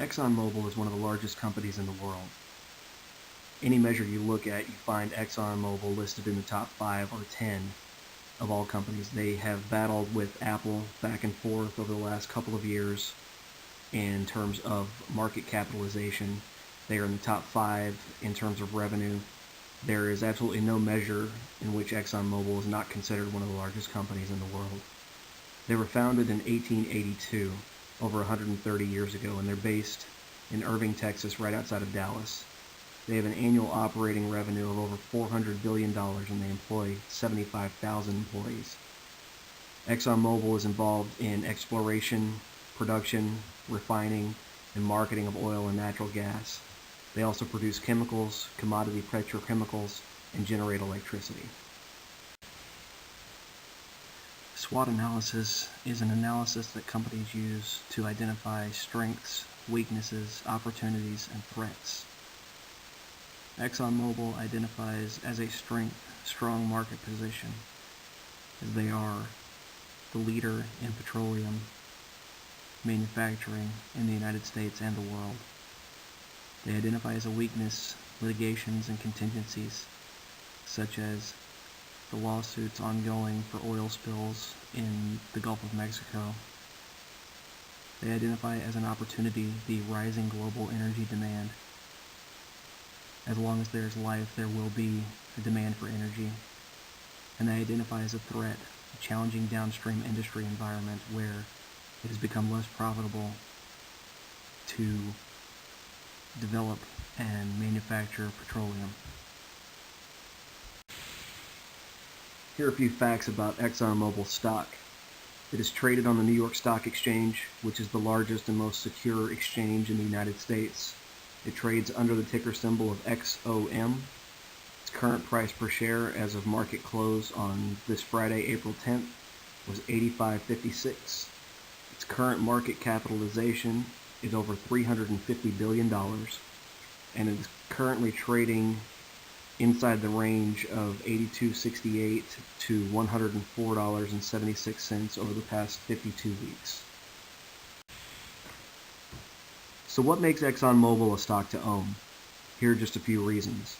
ExxonMobil is one of the largest companies in the world. Any measure you look at, you find ExxonMobil listed in the top 5 or 10 of all companies. They have battled with Apple back and forth over the last couple of years in terms of market capitalization. They are in the top 5 in terms of revenue. There is absolutely no measure in which ExxonMobil is not considered one of the largest companies in the world. They were founded in 1882, over 130 years ago, and they're based in Irving, Texas, right outside of Dallas. They have an annual operating revenue of over $400 billion, and they employ 75,000 employees. ExxonMobil is involved in exploration, production, refining, and marketing of oil and natural gas. They also produce chemicals, commodity petrochemicals, and generate electricity. SWOT analysis is an analysis that companies use to identify strengths, weaknesses, opportunities, and threats. ExxonMobil identifies as a strong market position, as they are the leader in petroleum manufacturing in the United States and the world. They identify as a weakness litigations and contingencies, such as the lawsuits ongoing for oil spills in the Gulf of Mexico. They identify as an opportunity the rising global energy demand. As long as there's life, there will be a demand for energy. And they identify as a threat a challenging downstream industry environment where it has become less profitable to develop and manufacture petroleum. Here are a few facts about ExxonMobil stock. It is traded on the New York Stock Exchange, which is the largest and most secure exchange in the United States. It trades under the ticker symbol of XOM. Its current price per share as of market close on this Friday, April 10th, was $85.56. Its current market capitalization is over $350 billion, and it is currently trading inside the range of $82.68 to $104.76 over the past 52 weeks. So what makes ExxonMobil a stock to own? Here are just a few reasons.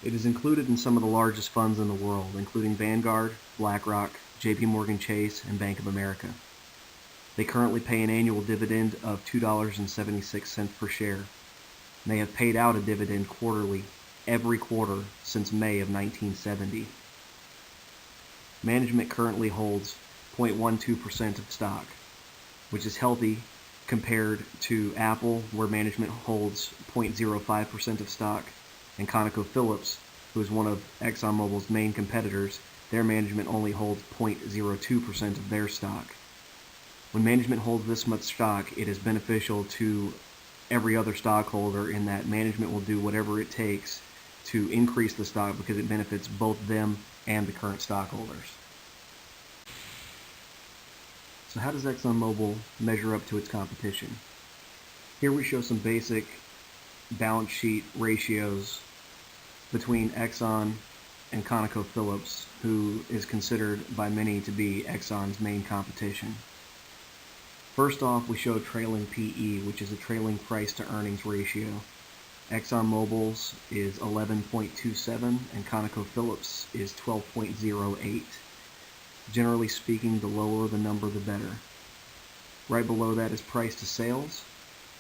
It is included in some of the largest funds in the world, including Vanguard, BlackRock, JP Morgan Chase, and Bank of America. They currently pay an annual dividend of $2.76 per share. And they have paid out a dividend quarterly every quarter since May of 1970. Management currently holds 0.12% of stock, which is healthy compared to Apple, where management holds 0.05% of stock, and ConocoPhillips, who is one of ExxonMobil's main competitors, their management only holds 0.02% of their stock. When management holds this much stock, it is beneficial to every other stockholder in that management will do whatever it takes to increase the stock because it benefits both them and the current stockholders. So how does ExxonMobil measure up to its competition? Here we show some basic balance sheet ratios between Exxon and ConocoPhillips, who is considered by many to be Exxon's main competition. First off, we show trailing PE, which is a trailing price to earnings ratio. ExxonMobil's is 11.27 and ConocoPhillips is 12.08. Generally speaking, the lower the number, the better. Right below that is price to sales.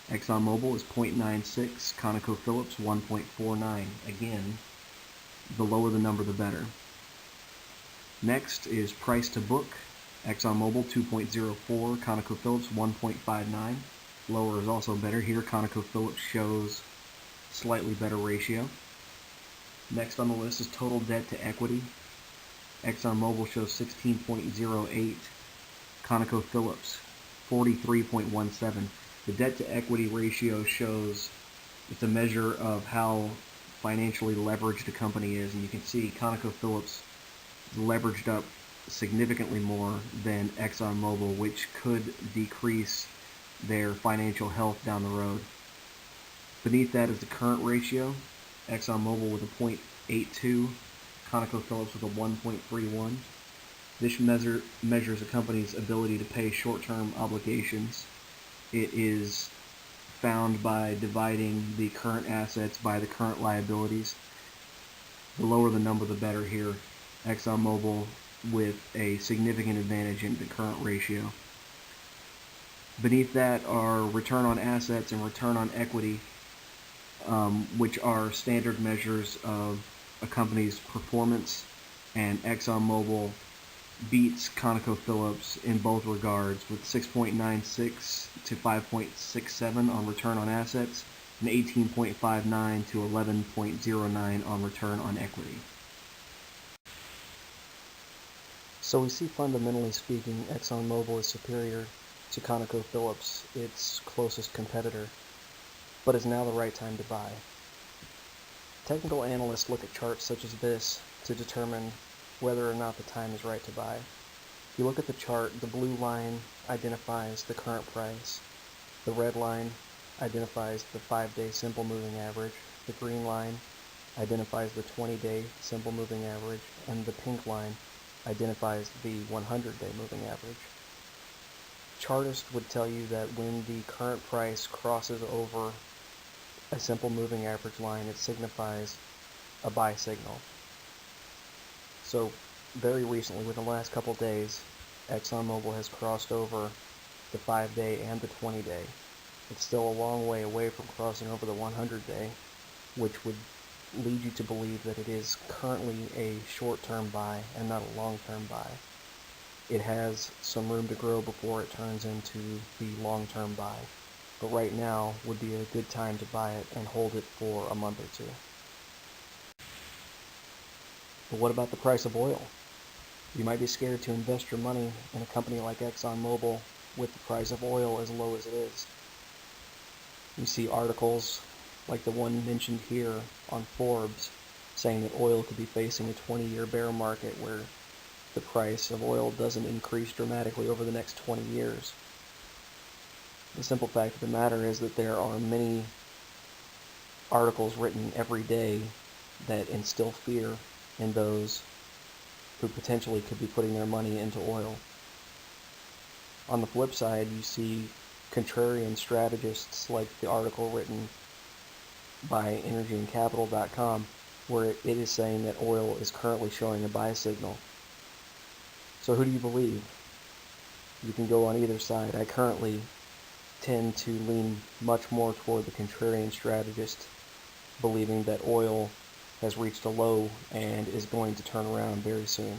ExxonMobil is 0.96, ConocoPhillips 1.49. Again, the lower the number, the better. Next is price to book. ExxonMobil 2.04, ConocoPhillips 1.59. Lower is also better. Here ConocoPhillips shows slightly better ratio. Next on the list is total debt to equity. ExxonMobil shows 16.08, ConocoPhillips 43.17. The debt to equity ratio shows it's a measure of how financially leveraged a company is, and you can see ConocoPhillips leveraged up significantly more than ExxonMobil, which could decrease their financial health down the road. Beneath that is the current ratio. ExxonMobil with a 0.82, ConocoPhillips with a 1.31. This measures a company's ability to pay short-term obligations. It is found by dividing the current assets by the current liabilities. The lower the number, the better here. ExxonMobil with a significant advantage in the current ratio. Beneath that are return on assets and return on equity, which are standard measures of a company's performance, and ExxonMobil beats ConocoPhillips in both regards with 6.96 to 5.67 on return on assets and 18.59 to 11.09 on return on equity. So we see, fundamentally speaking, ExxonMobil is superior to ConocoPhillips, its closest competitor, but is now the right time to buy. Technical analysts look at charts such as this to determine whether or not the time is right to buy. If you look at the chart, the blue line identifies the current price, the red line identifies the 5-day simple moving average, the green line identifies the 20-day simple moving average, and the pink line identifies the 100-day moving average. Chartists would tell you that when the current price crosses over a simple moving average line, it signifies a buy signal. So very recently, within the last couple days, ExxonMobil has crossed over the 5-day and the 20-day. It's still a long way away from crossing over the 100-day, which would lead you to believe that it is currently a short-term buy and not a long-term buy. It has some room to grow before it turns into the long-term buy, but right now would be a good time to buy it and hold it for a month or two. But what about the price of oil? You might be scared to invest your money in a company like ExxonMobil with the price of oil as low as it is. You see articles like the one mentioned here on Forbes saying that oil could be facing a 20-year bear market where the price of oil doesn't increase dramatically over the next 20 years. The simple fact of the matter is that there are many articles written every day that instill fear in those who potentially could be putting their money into oil. On the flip side, you see contrarian strategists like the article written by energyandcapital.com where it is saying that oil is currently showing a buy signal. So who do you believe? You can go on either side. I currently tend to lean much more toward the contrarian strategist, believing that oil has reached a low and is going to turn around very soon.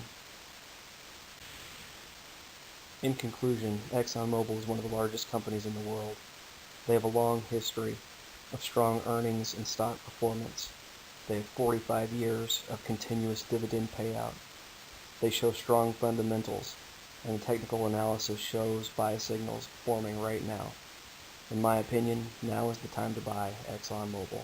In conclusion, ExxonMobil is one of the largest companies in the world. They have a long history of strong earnings and stock performance. They have 45 years of continuous dividend payout. They show strong fundamentals, and the technical analysis shows buy signals forming right now. In my opinion, now is the time to buy ExxonMobil.